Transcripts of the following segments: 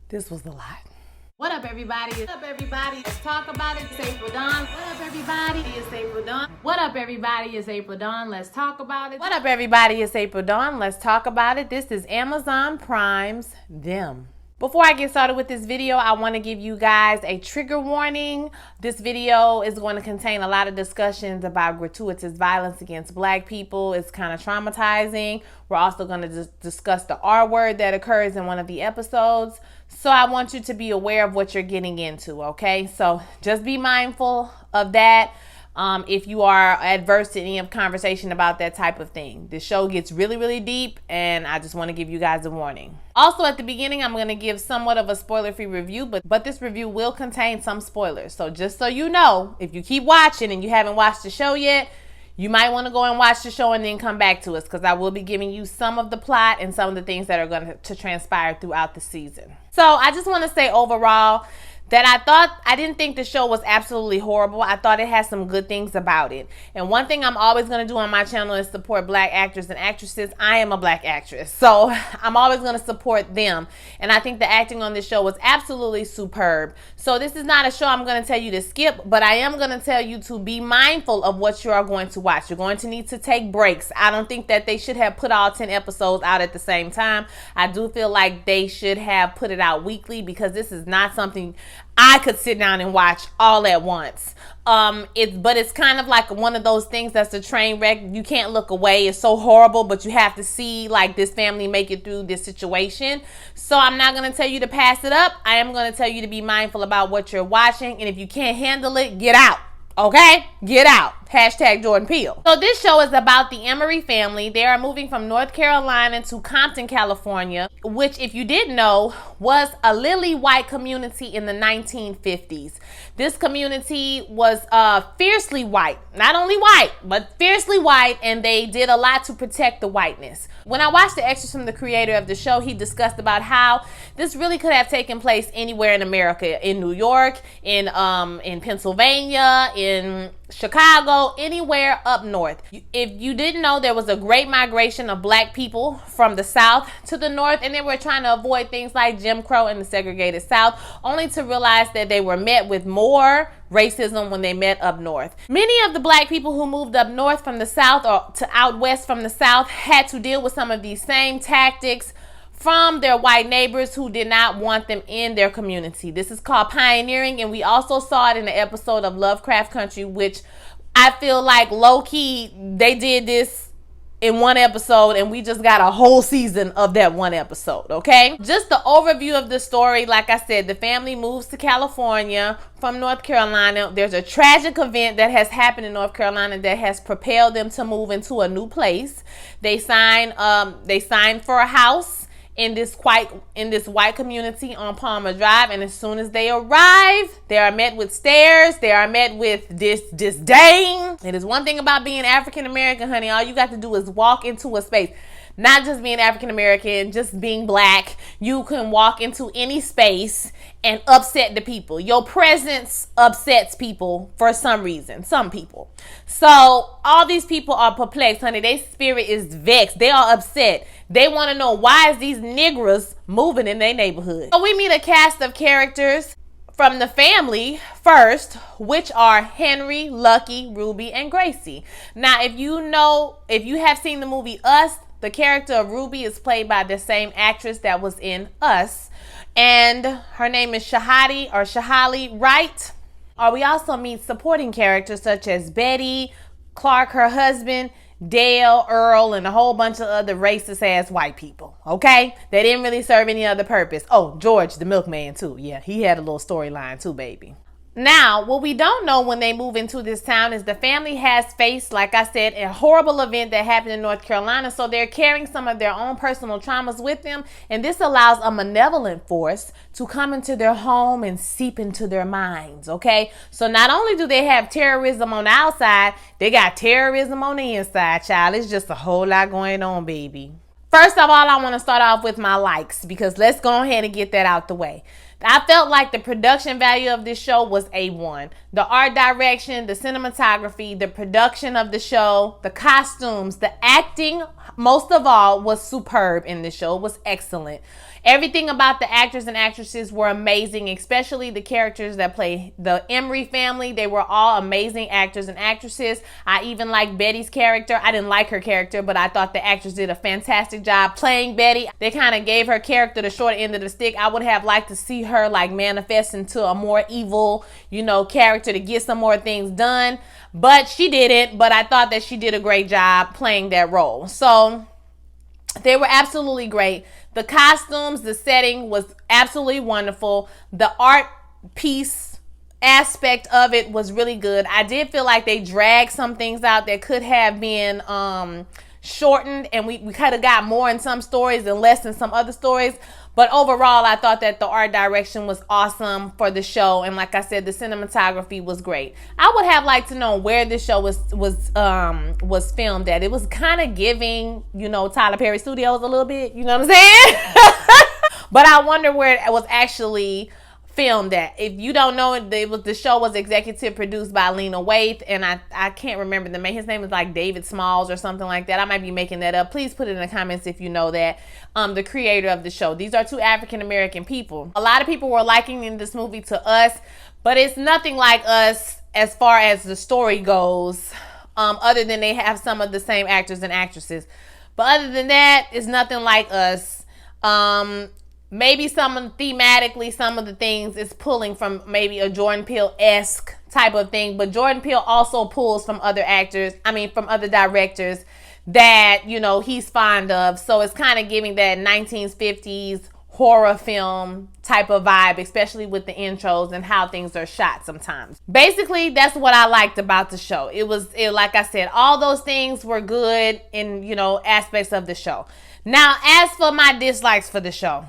This was a lot. What up, everybody? What up, everybody? Let's talk about it. It's April Dawn. What up, everybody? It's April Dawn. What up, everybody? It's April Dawn. Let's talk about it. What up, everybody? It's April Dawn. Let's talk about it. This is Amazon Prime's Them. Before I get started with this video, I want to give you guys a trigger warning. This video is going to contain a lot of discussions about gratuitous violence against Black people. It's kind of traumatizing. We're also going to discuss the R word that occurs in one of the episodes. So I want you to be aware of what you're getting into, okay? So just be mindful of that. If you are adverse to any conversation about that type of thing. The show gets really, really deep, and I just want to give you guys a warning. Also, at the beginning, I'm going to give somewhat of a spoiler-free review, but this review will contain some spoilers. So just so you know, if you keep watching and you haven't watched the show yet, you might want to go and watch the show and then come back to us, because I will be giving you some of the plot and some of the things that are going to transpire throughout the season. So I just want to say overall that I didn't think the show was absolutely horrible. I thought it had some good things about it. And one thing I'm always going to do on my channel is support Black actors and actresses. I am a Black actress, so I'm always going to support them. And I think the acting on this show was absolutely superb. So this is not a show I'm going to tell you to skip, but I am going to tell you to be mindful of what you are going to watch. You're going to need to take breaks. I don't think that they should have put all 10 episodes out at the same time. I do feel like they should have put it out weekly, because this is not something I could sit down and watch all at once. But it's kind of like one of those things that's a train wreck. You can't look away. It's so horrible, but you have to see like this family make it through this situation. So I'm not going to tell you to pass it up. I am going to tell you to be mindful about what you're watching. And if you can't handle it, get out. Okay? Get out. Hashtag Jordan Peele. So this show is about the Emery family. They are moving from North Carolina to Compton, California, which, if you didn't know, was a lily white community in the 1950s. This community was fiercely white. Not only white, but fiercely white, and they did a lot to protect the whiteness. When I watched the extras from the creator of the show, he discussed about how this really could have taken place anywhere in America, in New York, in Pennsylvania, in Chicago, anywhere up north. If you didn't know, there was a great migration of Black people from the South to the North, and they were trying to avoid things like Jim Crow and the segregated South, only to realize that they were met with more racism when they met up north. Many of the Black people who moved up north from the South or to out west from the South had to deal with some of these same tactics from their white neighbors who did not want them in their community. This is called pioneering, and we also saw it in the episode of Lovecraft Country, which I feel like low-key they did this in one episode, and we just got a whole season of that one episode, okay? Just the overview of the story, like I said, the family moves to California from North Carolina. There's a tragic event that has happened in North Carolina that has propelled them to move into a new place. They signed for a house in this white community on Palmer Drive, and as soon as they arrive, they are met with stares. They are met with this disdain. It is one thing about being African American, honey. All you got to do is walk into a space. Not just being African American, just being Black. You can walk into any space and upset the people. Your presence upsets people for some reason. Some people. So all these people are perplexed, honey. Their spirit is vexed. They are upset. They want to know, why is these niggers moving in their neighborhood? So we meet a cast of characters from the family first, which are Henry, Lucky, Ruby, and Gracie. Now, if you have seen the movie Us, the character of Ruby is played by the same actress that was in Us, and her name is Shahali Wright. Or we also meet supporting characters such as Betty, Clark, her husband, Dale, Earl, and a whole bunch of other racist ass white people. Okay? They didn't really serve any other purpose. Oh, George the milkman too. Yeah, he had a little storyline too, baby. Now, what we don't know when they move into this town is the family has faced, like I said, a horrible event that happened in North Carolina. So they're carrying some of their own personal traumas with them. And this allows a malevolent force to come into their home and seep into their minds. Okay. So not only do they have terrorism on the outside, they got terrorism on the inside, child. It's just a whole lot going on, baby. First of all, I want to start off with my likes, because let's go ahead and get that out the way. I felt like the production value of this show was A1. The art direction, the cinematography, the production of the show, the costumes, the acting, most of all, was superb in the show. It was excellent. Everything about the actors and actresses were amazing, especially the characters that play the Emery family. They were all amazing actors and actresses. I even liked Betty's character. I didn't like her character, but I thought the actress did a fantastic job playing Betty. They kind of gave her character the short end of the stick. I would have liked to see her like manifest into a more evil, character to get some more things done, but she didn't. But I thought that she did a great job playing that role. So they were absolutely great. The costumes, the setting was absolutely wonderful. The art piece aspect of it was really good. I did feel like they dragged some things out that could have been shortened, and we could have got more in some stories and less in some other stories. But overall, I thought that the art direction was awesome for the show, and like I said, the cinematography was great. I would have liked to know where this show was filmed at. It was kind of giving, Tyler Perry Studios a little bit. You know what I'm saying? But I wonder where it was actually filmed at. If you don't know, the show was executive produced by Lena Waithe, and I can't remember the name. His name is like David Smalls or something like that. I might be making that up. Please put it in the comments if you know that. The creator of the show. These are two African American people. A lot of people were likening this movie to Us, but it's nothing like Us as far as the story goes, other than they have some of the same actors and actresses. But other than that, it's nothing like Us. Maybe thematically, some of the things is pulling from maybe a Jordan Peele-esque type of thing, but Jordan Peele also pulls from other from other directors that, he's fond of. So it's kind of giving that 1950s horror film type of vibe, especially with the intros and how things are shot sometimes. Basically, that's what I liked about the show. Like I said, all those things were good in, aspects of the show. Now, as for my dislikes for the show,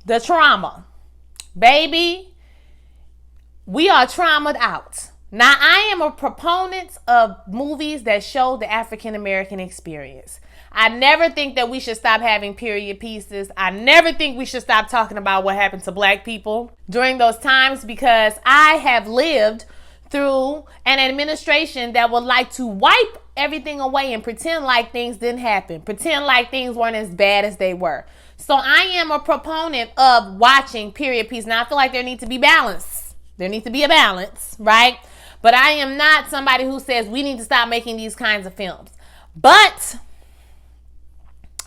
the trauma. Baby, we are traumatized out. Now, I am a proponent of movies that show the African American experience. I never think that we should stop having period pieces. I never think we should stop talking about what happened to Black people during those times, because I have lived through an administration that would like to wipe everything away and pretend like things didn't happen. Pretend like things weren't as bad as they were. So I am a proponent of watching period pieces. Now, I feel like there needs to be balance. There needs to be a balance, right? But I am not somebody who says we need to stop making these kinds of films. But,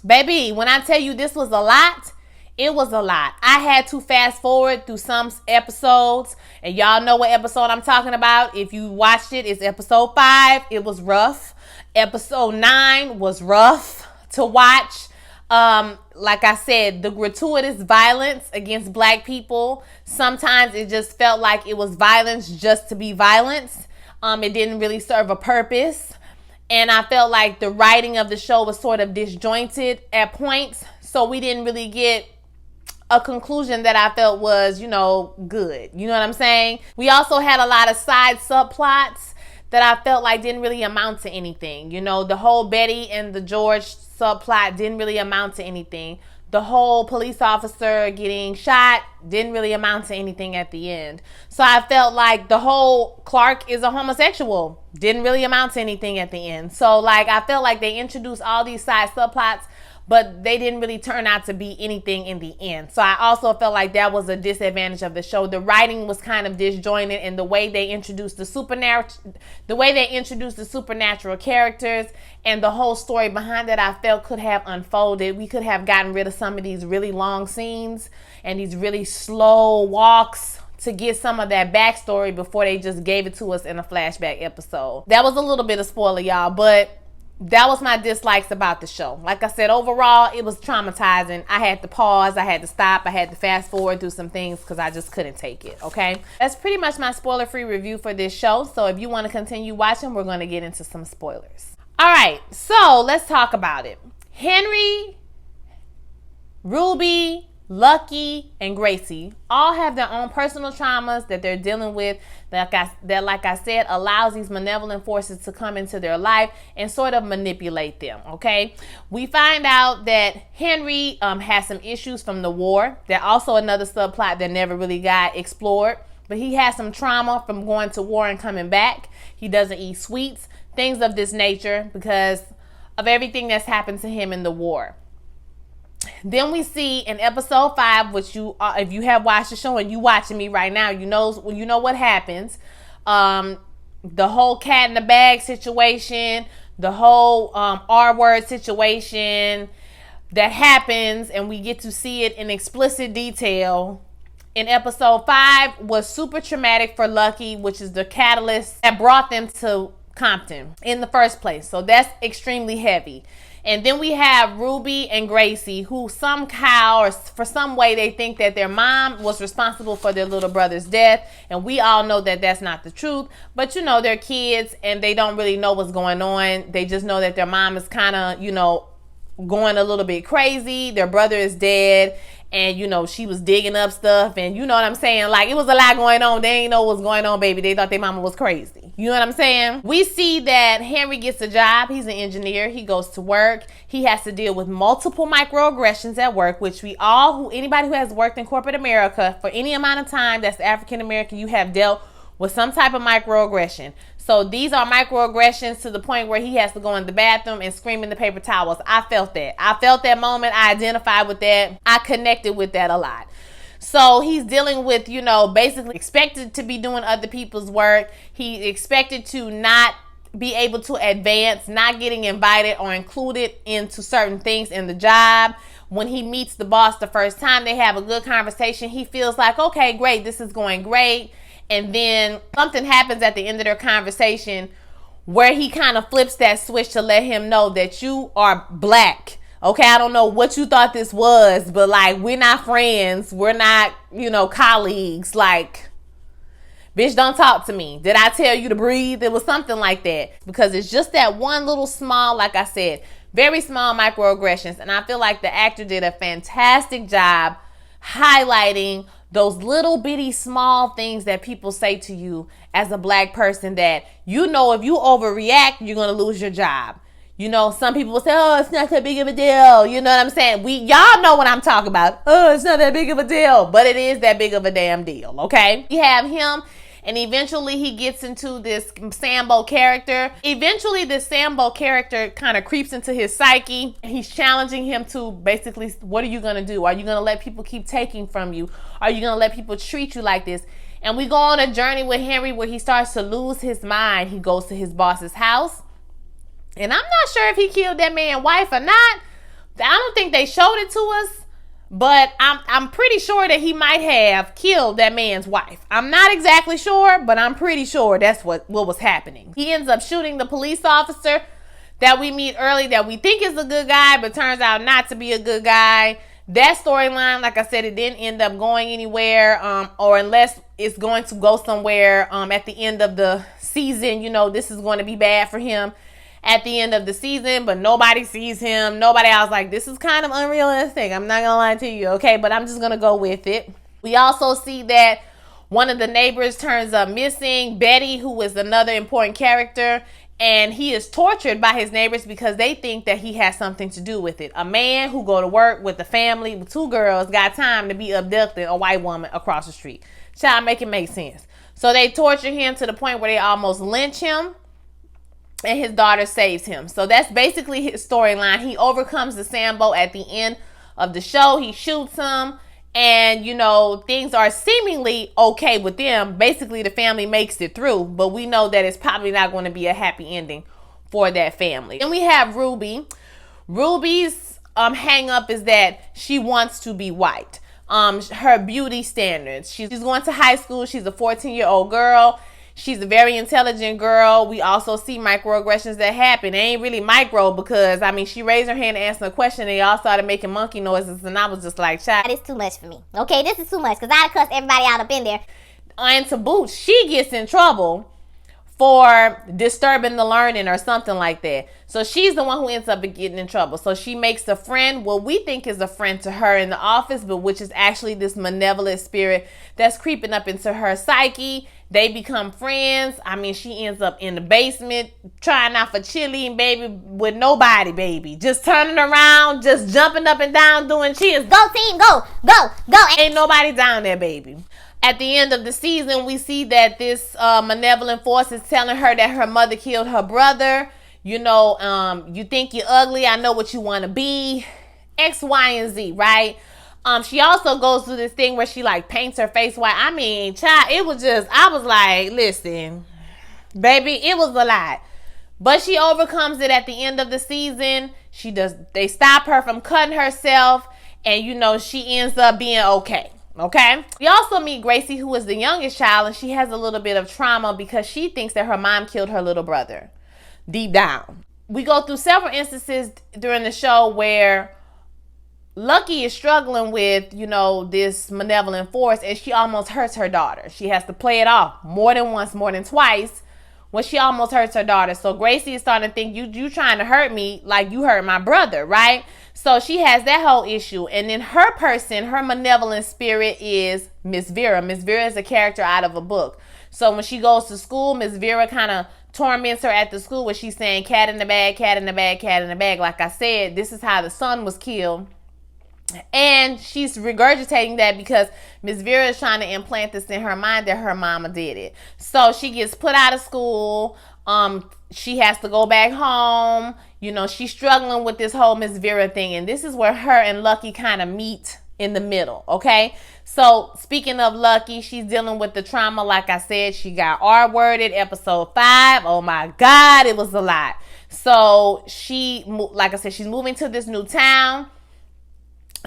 baby, when I tell you this was a lot, it was a lot. I had to fast forward through some episodes, and y'all know what episode I'm talking about. If you watched it, it's episode 5. It was rough. Episode 9 was rough to watch. Like I said, the gratuitous violence against Black people, sometimes it just felt like it was violence just to be violence. It didn't really serve a purpose. And I felt like the writing of the show was sort of disjointed at points. So we didn't really get a conclusion that I felt was, good. You know what I'm saying? We also had a lot of side subplots that I felt like didn't really amount to anything. The whole Betty and the George subplot didn't really amount to anything. The whole police officer getting shot didn't really amount to anything at the end. So I felt like the whole Clark is a homosexual didn't really amount to anything at the end. So I felt like they introduced all these side subplots, but they didn't really turn out to be anything in the end. So I also felt like that was a disadvantage of the show. The writing was kind of disjointed, and the way they introduced the supernatural characters and the whole story behind that, I felt could have unfolded. We could have gotten rid of some of these really long scenes and these really slow walks to get some of that backstory before they just gave it to us in a flashback episode. That was a little bit of spoiler, y'all, but that was my dislikes about the show. Like I said, overall, it was traumatizing. I had to pause. I had to stop. I had to fast forward through some things because I just couldn't take it, okay? That's pretty much my spoiler-free review for this show. So if you want to continue watching, we're going to get into some spoilers. All right, so let's talk about it. Henry, Ruby, Lucky, and Gracie all have their own personal traumas that they're dealing with like I said, allows these malevolent forces to come into their life and sort of manipulate them, okay? We find out that Henry has some issues from the war. There's also another subplot that never really got explored, but he has some trauma from going to war and coming back. He doesn't eat sweets, things of this nature because of everything that's happened to him in the war. Then we see in episode 5, which if you have watched the show and you watching me right now, you know what happens. The whole cat in the bag situation, the whole R-word situation that happens, and we get to see it in explicit detail. In episode 5 was super traumatic for Lucky, which is the catalyst that brought them to Compton in the first place. So that's extremely heavy. And then we have Ruby and Gracie, who somehow or for some way they think that their mom was responsible for their little brother's death. And we all know that that's not the truth. But, you know, they're kids and they don't really know what's going on. They just know that their mom is kind of, you know, going a little bit crazy. Their brother is dead. And, you know, she was digging up stuff. And you know what I'm saying? Like, it was a lot going on. They didn't know what was going on, baby. They thought their mama was crazy. You know what I'm saying? We see that Henry gets a job. He's an engineer. He goes to work. He has to deal with multiple microaggressions at work, which anybody who has worked in corporate America for any amount of time that's African American, you have dealt with some type of microaggression. So these are microaggressions to the point where he has to go in the bathroom and scream in the paper towels. I felt that. I felt that moment. I identified with that. I connected with that a lot. So he's dealing with, you know, basically expected to be doing other people's work. He expected to not be able to advance, not getting invited or included into certain things in the job. When he meets the boss the first time, they have a good conversation. He feels like, okay, great, this is going great. And then something happens at the end of their conversation where he kind of flips that switch to let him know that you are black. Okay, I don't know what you thought this was, but like, we're not friends. We're not, you know, colleagues. Like, bitch, don't talk to me. Did I tell you to breathe? It was something like that. Because it's just that one little small, like I said, very small microaggressions. And I feel like the actor did a fantastic job highlighting those little bitty small things that people say to you as a black person that, you know, if you overreact, you're going to lose your job. You know, some people will say, oh, it's not that big of a deal. You know what I'm saying? Y'all know what I'm talking about. Oh, it's not that big of a deal. But it is that big of a damn deal, okay? We have him, and eventually he gets into this Sambo character. Eventually this Sambo character kind of creeps into his psyche. He's challenging him to basically, what are you going to do? Are you going to let people keep taking from you? Are you going to let people treat you like this? And we go on a journey with Henry where he starts to lose his mind. He goes to his boss's house. And I'm not sure if he killed that man's wife or not. I don't think they showed it to us. But I'm pretty sure that he might have killed that man's wife. I'm not exactly sure, but I'm pretty sure that's what was happening. He ends up shooting the police officer that we meet early that we think is a good guy, but turns out not to be a good guy. That storyline, like I said, it didn't end up going anywhere, or unless it's going to go somewhere at the end of the season. You know, this is going to be bad for him at the end of the season, but nobody sees him. Nobody else like, this is kind of unrealistic. I'm not gonna lie to you, okay? But I'm just gonna go with it. We also see that one of the neighbors turns up missing, Betty, who is another important character, and he is tortured by his neighbors because they think that he has something to do with it. A man who go to work with a family with 2 girls got time to be abducting a white woman across the street. Child, make it make sense. So they torture him to the point where they almost lynch him. And his daughter saves him. So that's basically his storyline. He overcomes the Sambo at the end of the show. He shoots him. And, you know, things are seemingly okay with them. Basically, the family makes it through. But we know that it's probably not going to be a happy ending for that family. Then we have Ruby. Ruby's hang up is that she wants to be white. Her beauty standards. She's going to high school. She's a 14-year-old girl. She's a very intelligent girl. We also see microaggressions that happen. They ain't really micro because, I mean, she raised her hand to answer a question and they all started making monkey noises and I was just like, child, it's too much for me. Okay, this is too much because I'd cuss everybody out up in there. And to boot, she gets in trouble for disturbing the learning or something like that. So she's the one who ends up getting in trouble. So she makes a friend, what we think is a friend to her in the office, but which is actually this malevolent spirit that's creeping up into her psyche. They become friends. I mean, she ends up in the basement trying out for chili, baby, with nobody, baby. Just turning around, just jumping up and down, doing cheers. Go team, go, go, go. Ain't nobody down there, baby. At the end of the season, we see that this malevolent force is telling her that her mother killed her brother. You know, you think you're ugly. I know what you want to be. X, Y, and Z, right? She also goes through this thing where she like paints her face white. I mean, child, it was just, I was like, listen, baby, it was a lot. But she overcomes it at the end of the season. They stop her from cutting herself. And, you know, she ends up being okay. Okay. We also meet Gracie, who is the youngest child, and she has a little bit of trauma because she thinks that her mom killed her little brother deep down. We go through several instances during the show where Lucky is struggling with, you know, this malevolent force, and she almost hurts her daughter. She has to play it off more than once, more than twice, when she almost hurts her daughter. So Gracie is starting to think, you trying to hurt me like you hurt my brother, right? So she has that whole issue. And then her person, her malevolent spirit is Miss Vera. Miss Vera is a character out of a book. So when she goes to school, Miss Vera kind of torments her at the school where she's saying cat in the bag, cat in the bag, cat in the bag. Like I said, this is how the son was killed. And she's regurgitating that because Miss Vera is trying to implant this in her mind that her mama did it. So she gets put out of school. She has to go back home. You know, she's struggling with this whole Miss Vera thing. And this is where her and Lucky kind of meet in the middle. Okay. So speaking of Lucky, she's dealing with the trauma. Like I said, she got R-worded episode 5. Oh my God. It was a lot. So she, like I said, she's moving to this new town.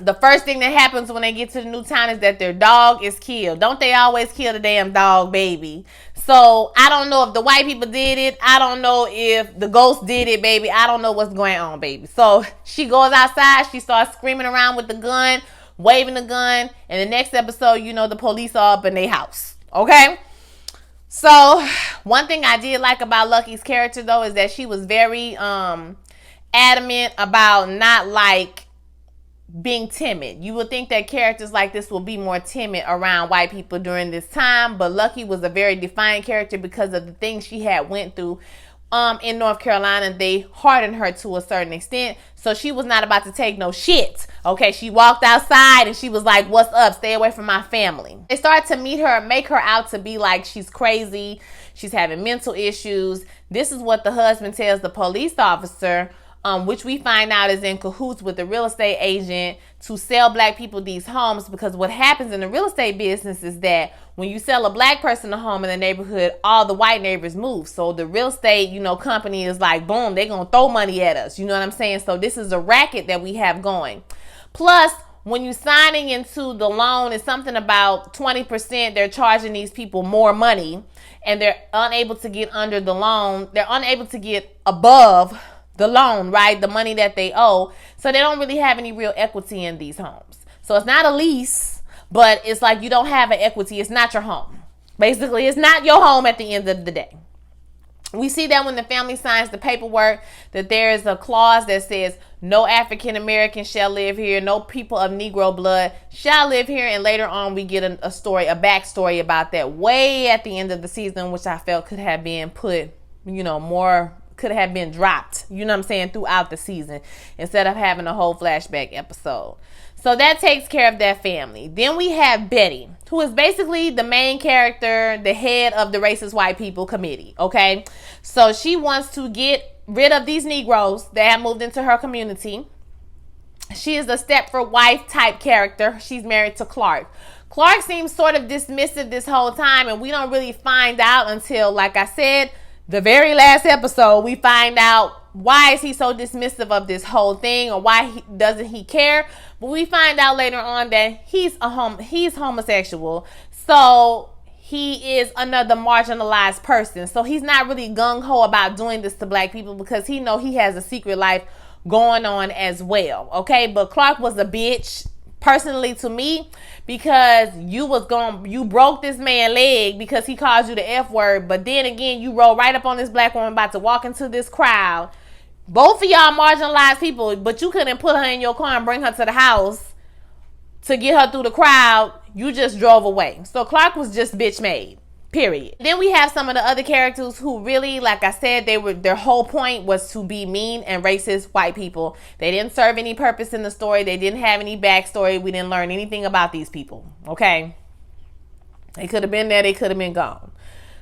The first thing that happens when they get to the new town is that their dog is killed. Don't they always kill the damn dog, baby? So I don't know if the white people did it. I don't know if the ghost did it, baby. I don't know what's going on, baby. So she goes outside. She starts screaming around with the gun, waving the gun. And the next episode, you know, the police are up in their house. Okay? So one thing I did like about Lucky's character, though, is that she was very adamant about not like being timid. You would think that characters like this will be more timid around white people during this time, but Lucky was a very defiant character because of the things she had went through in North Carolina. They hardened her to a certain extent, so she was not about to take no shit. Okay, she walked outside and she was like, what's up? Stay away from my family. They started to meet her and make her out to be like she's crazy. She's having mental issues. This is what the husband tells the police officer, which we find out is in cahoots with the real estate agent to sell black people these homes. Because what happens in the real estate business is that when you sell a black person a home in the neighborhood, all the white neighbors move. So the real estate, you know, company is like, boom, they're going to throw money at us. You know what I'm saying? So this is a racket that we have going. Plus, when you're signing into the loan, it's something about 20%. They're charging these people more money and they're unable to get under the loan. They're unable to get above the loan, right? The money that they owe. So they don't really have any real equity in these homes. So it's not a lease, but it's like you don't have an equity. It's not your home. Basically, it's not your home at the end of the day. We see that when the family signs the paperwork, that there is a clause that says no African American shall live here, no people of Negro blood shall live here. And later on, we get a story, a backstory about that way at the end of the season, which I felt could have been put, you know, more could have been dropped, you know what I'm saying, throughout the season instead of having a whole flashback episode. So that takes care of that family. Then we have Betty, who is basically the main character, the head of the racist white people committee, okay? So she wants to get rid of these Negroes that have moved into her community. She is a Stepford wife type character. She's married to Clark. Clark seems sort of dismissive this whole time, and we don't really find out until, like I said, the very last episode, we find out why is he so dismissive of this whole thing, or why doesn't he care. But we find out later on that he's homosexual. So he is another marginalized person. So he's not really gung-ho about doing this to black people because he has a secret life going on as well. Okay, but Clark was a bitch personally to me, because you broke this man's leg because he called you the F word, but then again you roll right up on this black woman about to walk into this crowd. Both of y'all marginalized people, but you couldn't put her in your car and bring her to the house to get her through the crowd. You just drove away. So Clark was just bitch made. Period. Then we have some of the other characters who really, like I said, their whole point was to be mean and racist white people. They didn't serve any purpose in the story. They didn't have any backstory. We didn't learn anything about these people. Okay? They could have been there. They could have been gone.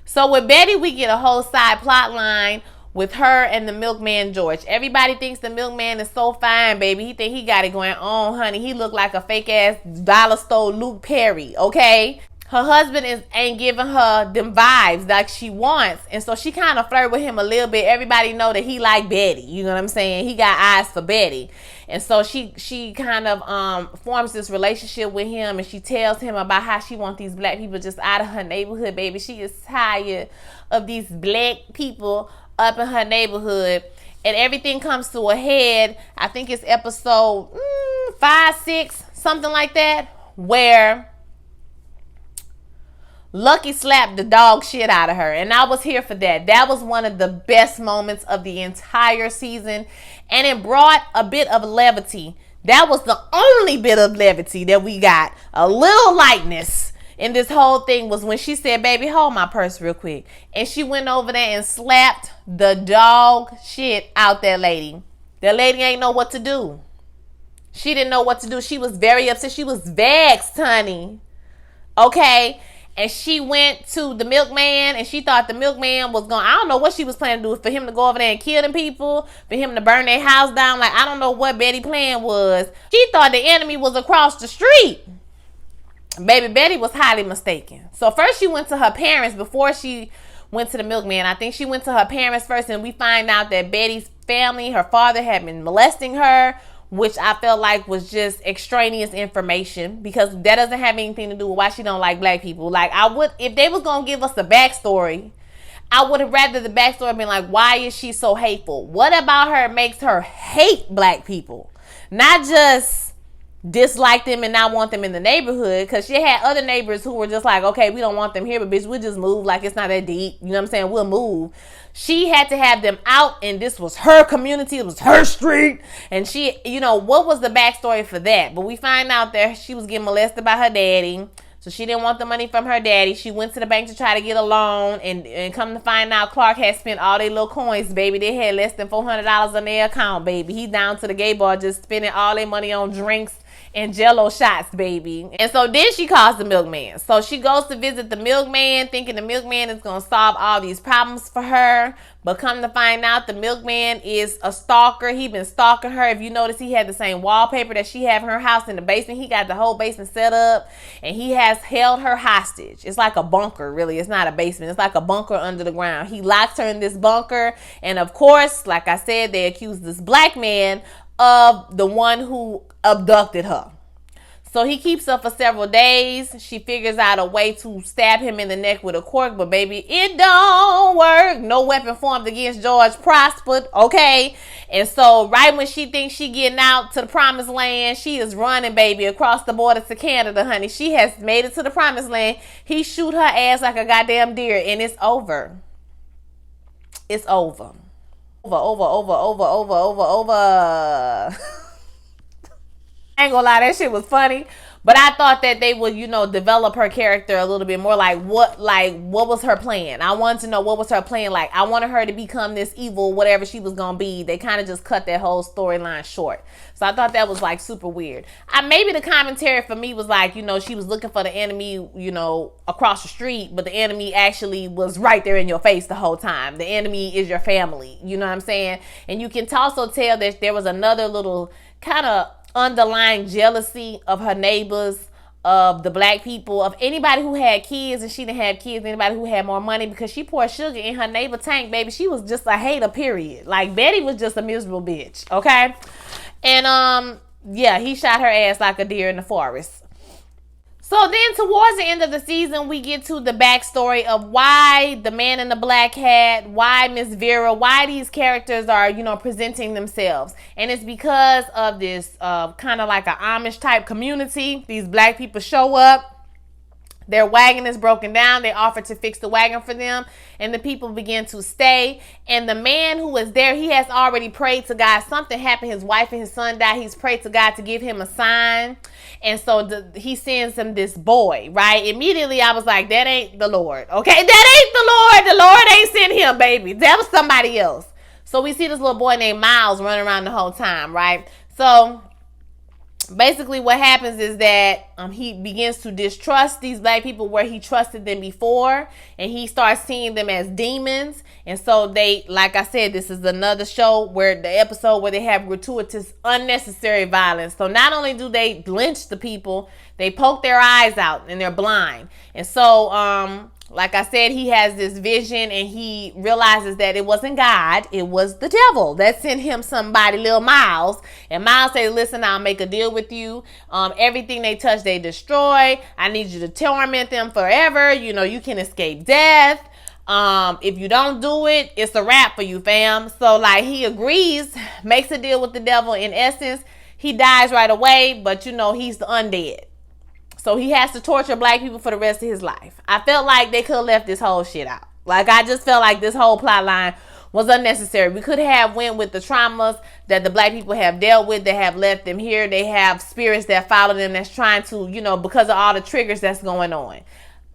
So with Betty, we get a whole side plot line with her and the milkman George. Everybody thinks the milkman is so fine, baby. He think he got it going on, honey. He look like a fake ass dollar store Luke Perry, okay? Her husband ain't giving her them vibes like she wants, and so she kind of flirt with him a little bit. Everybody know that he like Betty. You know what I'm saying? He got eyes for Betty, and so she kind of forms this relationship with him, and she tells him about how she wants these black people just out of her neighborhood, baby. She is tired of these black people up in her neighborhood, and everything comes to a head. I think it's episode 5, 6, something like that, where Lucky slapped the dog shit out of her, and I was here for that. That was one of the best moments of the entire season, and it brought a bit of levity. That was the only bit of levity that we got. A little lightness in this whole thing was when she said, baby, hold my purse real quick. And she went over there and slapped the dog shit out that lady. That lady ain't know what to do. She didn't know what to do. She was very upset. She was vexed, honey. Okay? And she went to the milkman, and she thought the milkman was going, I don't know what she was planning to do, for him to go over there and kill them people, for him to burn their house down. Like, I don't know what Betty's plan was. She thought the enemy was across the street. Baby, Betty was highly mistaken. So first she went to her parents before she went to the milkman. I think she went to her parents first, and we find out that Betty's family, her father had been molesting her, which I felt like was just extraneous information, because that doesn't have anything to do with why she don't like black people. Like, I would, if they was going to give us a backstory, I would have rather the backstory been like, why is she so hateful? What about her makes her hate black people? Not just dislike them and not want them in the neighborhood, because she had other neighbors who were just like, okay, we don't want them here, but bitch, we'll just move. Like, it's not that deep. You know what I'm saying? We'll move. She had to have them out, and this was her community. It was her street. And she, you know, what was the backstory for that? But we find out that she was getting molested by her daddy. So she didn't want the money from her daddy. She went to the bank to try to get a loan, and come to find out Clark had spent all their little coins, baby. They had less than $400 on their account, baby. He down to the gay bar just spending all their money on drinks and Jello shots, baby. And so then she calls the milkman. So she goes to visit the milkman, thinking the milkman is going to solve all these problems for her. But come to find out, the milkman is a stalker. He been stalking her. If you notice, he had the same wallpaper that she had in her house in the basement. He got the whole basement set up, and he has held her hostage. It's like a bunker, really. It's not a basement. It's like a bunker under the ground. He locks her in this bunker. And of course, like I said, they accuse this black man of the one who abducted her. So he keeps her for several days. She figures out a way to stab him in the neck with a cork, but baby, it don't work. No weapon formed against George prospered, okay? And so right when she thinks she getting out to the promised land, she is running, baby, across the border to Canada, honey. She has made it to the promised land. He shoot her ass like a goddamn deer, and it's over. It's over. Over. I ain't gonna lie, that shit was funny. But I thought that they would, you know, develop her character a little bit more. Like what was her plan? I wanted to know what was her plan. Like, I wanted her to become this evil, whatever she was gonna be. They kind of just cut that whole storyline short. So I thought that was like super weird. Maybe the commentary for me was like, you know, she was looking for the enemy, you know, across the street, but the enemy actually was right there in your face the whole time. The enemy is your family. You know what I'm saying? And you can also tell that there was another little kind of underlying jealousy of her neighbors, of the black people, of anybody who had kids and she didn't have kids, anybody who had more money, because she poured sugar in her neighbor tank, baby. She was just a hater, period. Like, Betty was just a miserable bitch, okay? And yeah, he shot her ass like a deer in the forest. So then towards the end of the season, we get to the backstory of why the man in the black hat, why Miss Vera, why these characters are, presenting themselves. And it's because of this kind of like an Amish type community. These black people show up. Their wagon is broken down. They offer to fix the wagon for them. And the people begin to stay. And the man who was there, he has already prayed to God. Something happened. His wife and his son died. He's prayed to God to give him a sign. And so he sends him this boy, right? Immediately I was like, that ain't the Lord. Okay, that ain't the Lord. The Lord ain't sent him, baby. That was somebody else. So we see this little boy named Miles running around the whole time, right? So basically what happens is that he begins to distrust these black people where he trusted them before, and he starts seeing them as demons. And so they, like I said, this is another show where the episode where they have gratuitous unnecessary violence. So not only do they lynch the people, they poke their eyes out and they're blind. And so like I said, he has this vision and he realizes that it wasn't God, it was the devil that sent him somebody, little Miles. And Miles says, listen, I'll make a deal with you. Everything they touch, they destroy. I need you to torment them forever. You can escape death. If you don't do it, it's a wrap for you, fam. So like he agrees, makes a deal with the devil. In essence, he dies right away, but he's the undead. So he has to torture black people for the rest of his life. I felt like they could have left this whole shit out. Like, I just felt like this whole plot line was unnecessary. We could have went with the traumas that the black people have dealt with, that have left them here. They have spirits that follow them that's trying to, because of all the triggers that's going on.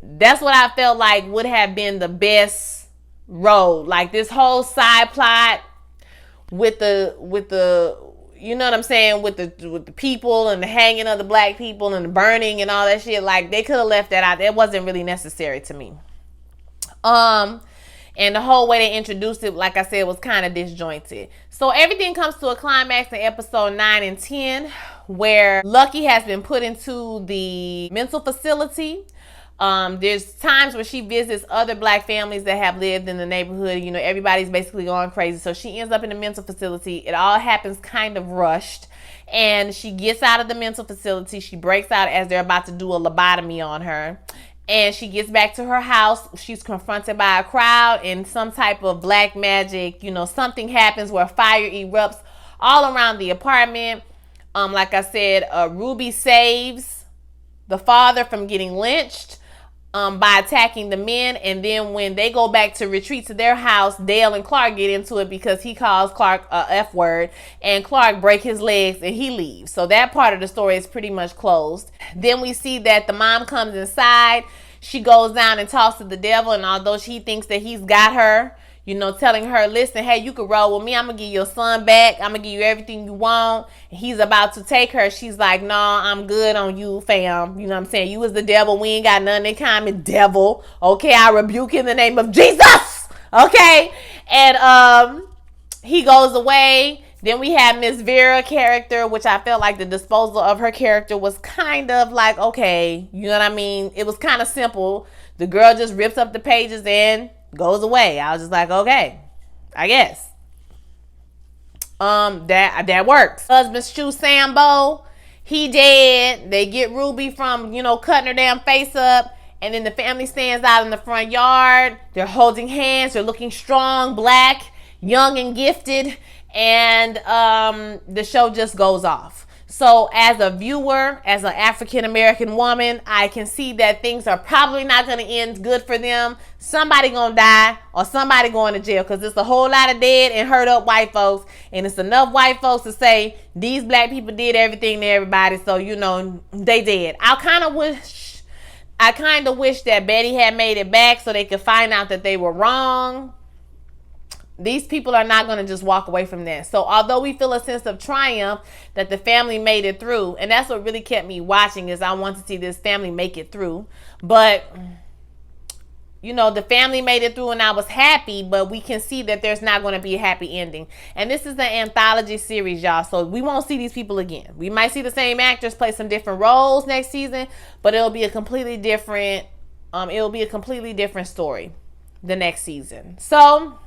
That's what I felt like would have been the best road. Like this whole side plot with the you know what I'm saying, with the people and the hanging of the black people and the burning and all that shit, like they could have left that out. That wasn't really necessary to me. And the whole way they introduced it, like I said, was kind of disjointed. So everything comes to a climax in episode 9 and 10, where Lucky has been put into the mental facility. There's times where she visits other black families that have lived in the neighborhood. Everybody's basically going crazy. So she ends up in a mental facility. It all happens kind of rushed. And she gets out of the mental facility. She breaks out as they're about to do a lobotomy on her. And she gets back to her house. She's confronted by a crowd and some type of black magic. Something happens where fire erupts all around the apartment. Like I said, Ruby saves the father from getting lynched by attacking the men. And then when they go back to retreat to their house, Dale and Clark get into it because he calls Clark a F word, and Clark break his legs and he leaves. So that part of the story is pretty much closed. Then we see that the mom comes inside. She goes down and talks to the devil, and although she thinks that he's got her, telling her, listen, hey, you can roll with me. I'm going to give your son back. I'm going to give you everything you want. And he's about to take her. She's like, no, I'm good on you, fam. You know what I'm saying? You was the devil. We ain't got nothing in common, devil. Okay, I rebuke you in the name of Jesus. Okay? And he goes away. Then we have Miss Vera character, which I felt like the disposal of her character was kind of like, okay, you know what I mean? It was kind of simple. The girl just rips up the pages and goes away. I was just like, okay, I guess. That works. Husband's shoe Sambo, he dead. They get Ruby from, cutting her damn face up. And then the family stands out in the front yard. They're holding hands. They're looking strong, black, young and gifted. And the show just goes off. So as a viewer, as an African-American woman, I can see that things are probably not going to end good for them. Somebody going to die or somebody going to jail, because it's a whole lot of dead and hurt up white folks. And it's enough white folks to say these black people did everything to everybody. So, they did. I kind of wish that Betty had made it back so they could find out that they were wrong. These people are not going to just walk away from that. So although we feel a sense of triumph that the family made it through, and that's what really kept me watching, is I want to see this family make it through. But, the family made it through and I was happy, but we can see that there's not going to be a happy ending. And this is an anthology series, y'all. So we won't see these people again. We might see the same actors play some different roles next season, but it'll be a completely different story the next season. So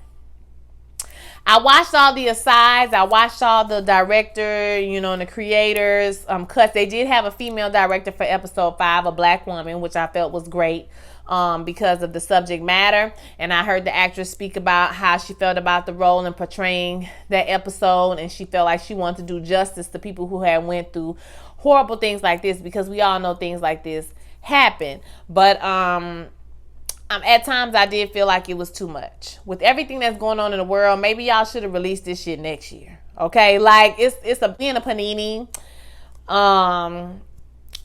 I watched all the asides. I watched all the director, you know, and the creators cuts. They did have a female director for episode 5, a black woman, which I felt was great because of the subject matter. And I heard the actress speak about how she felt about the role and portraying that episode, and she felt like she wanted to do justice to people who had went through horrible things like this, because we all know things like this happen. But at times I did feel like it was too much. With everything that's going on in the world, maybe y'all should have released this shit next year. Okay? Like, it's a panini.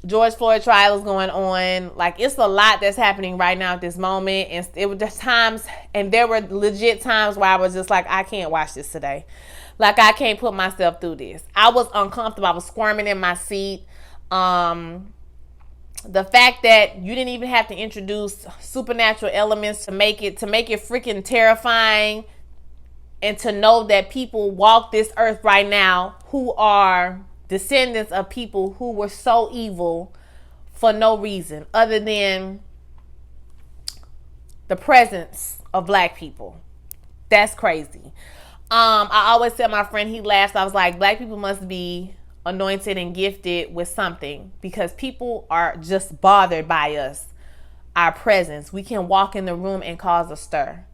George Floyd trial is going on. Like, it's a lot that's happening right now at this moment. And it was just times, and there were legit times where I was just like, I can't watch this today. Like, I can't put myself through this. I was uncomfortable. I was squirming in my seat. The fact that you didn't even have to introduce supernatural elements to make it freaking terrifying, and to know that people walk this earth right now who are descendants of people who were so evil for no reason other than the presence of black people. That's crazy. I always tell my friend, he laughs, I was like, black people must be anointed and gifted with something, because people are just bothered by us, our presence. We can walk in the room and cause a stir.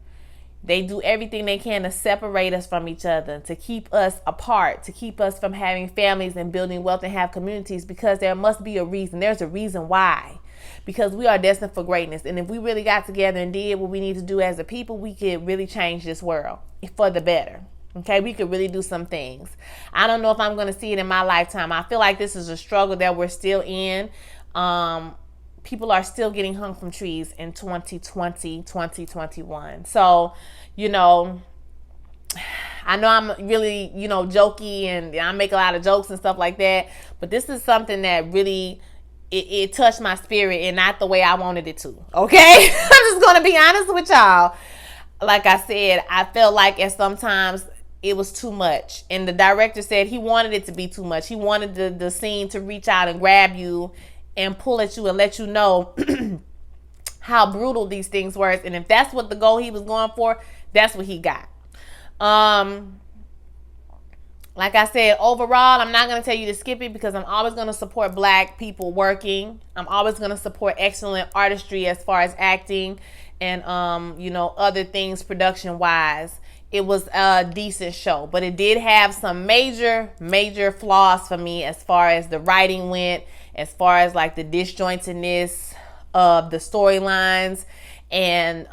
They do everything they can to separate us from each other, to keep us apart, to keep us from having families and building wealth and have communities, because there must be a reason. There's a reason why. Because we are destined for greatness. And if we really got together and did what we need to do as a people, we could really change this world for the better. Okay, we could really do some things. I don't know if I'm going to see it in my lifetime. I feel like this is a struggle that we're still in. People are still getting hung from trees in 2020, 2021. So, you know, I know I'm really, you know, jokey and I make a lot of jokes and stuff like that. But this is something that really, it touched my spirit, and not the way I wanted it to. Okay? I'm just going to be honest with y'all. Like I said, I felt like at sometimes it was too much. And the director said he wanted it to be too much. He wanted the scene to reach out and grab you and pull at you and let you know how brutal these things were. And if that's what the goal he was going for, that's what he got. Like I said, overall, I'm not going to tell you to skip it, because I'm always going to support black people working. I'm always going to support excellent artistry as far as acting and, you know, other things production-wise. It was a decent show, but it did have some major flaws for me as far as the writing went, as far as like the disjointedness of the storylines, and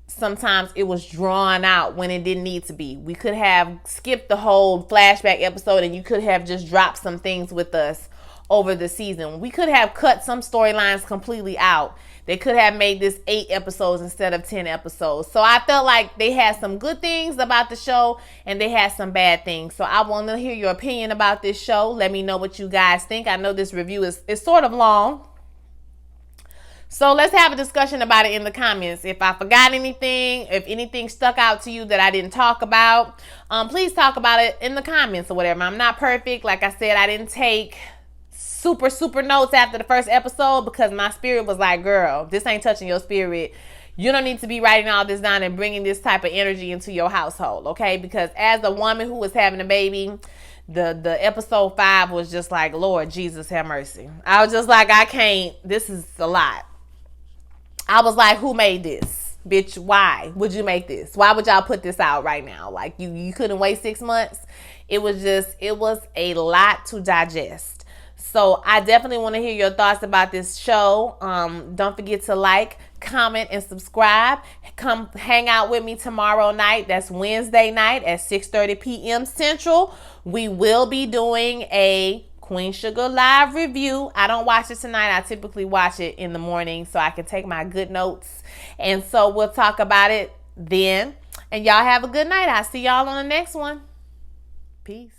sometimes it was drawn out when it didn't need to be. We could have skipped the whole flashback episode, and you could have just dropped some things with us over the season. We could have cut some storylines completely out. They could have made this 8 episodes instead of 10 episodes. So I felt like they had some good things about the show, and they had some bad things. So I want to hear your opinion about this show. Let me know what you guys think. I know this review is sort of long. So let's have a discussion about it in the comments. If I forgot anything, if anything stuck out to you that I didn't talk about, please talk about it in the comments or whatever. I'm not perfect. Like I said, I didn't take super notes after the first episode, because my spirit was like, girl, this ain't touching your spirit. You don't need to be writing all this down and bringing this type of energy into your household, okay? Because as a woman who was having a baby, the episode 5 was just like, Lord Jesus, have mercy. I was just like, I can't, this is a lot. I was like, who made this? Bitch, why would you make this? Why would y'all put this out right now? Like, you couldn't wait 6 months? It was a lot to digest. So I definitely want to hear your thoughts about this show. Don't forget to like, comment, and subscribe. Come hang out with me tomorrow night. That's Wednesday night at 6:30 p.m. Central. We will be doing a Queen Sugar live review. I don't watch it tonight. I typically watch it in the morning so I can take my good notes. And so we'll talk about it then. And y'all have a good night. I'll see y'all on the next one. Peace.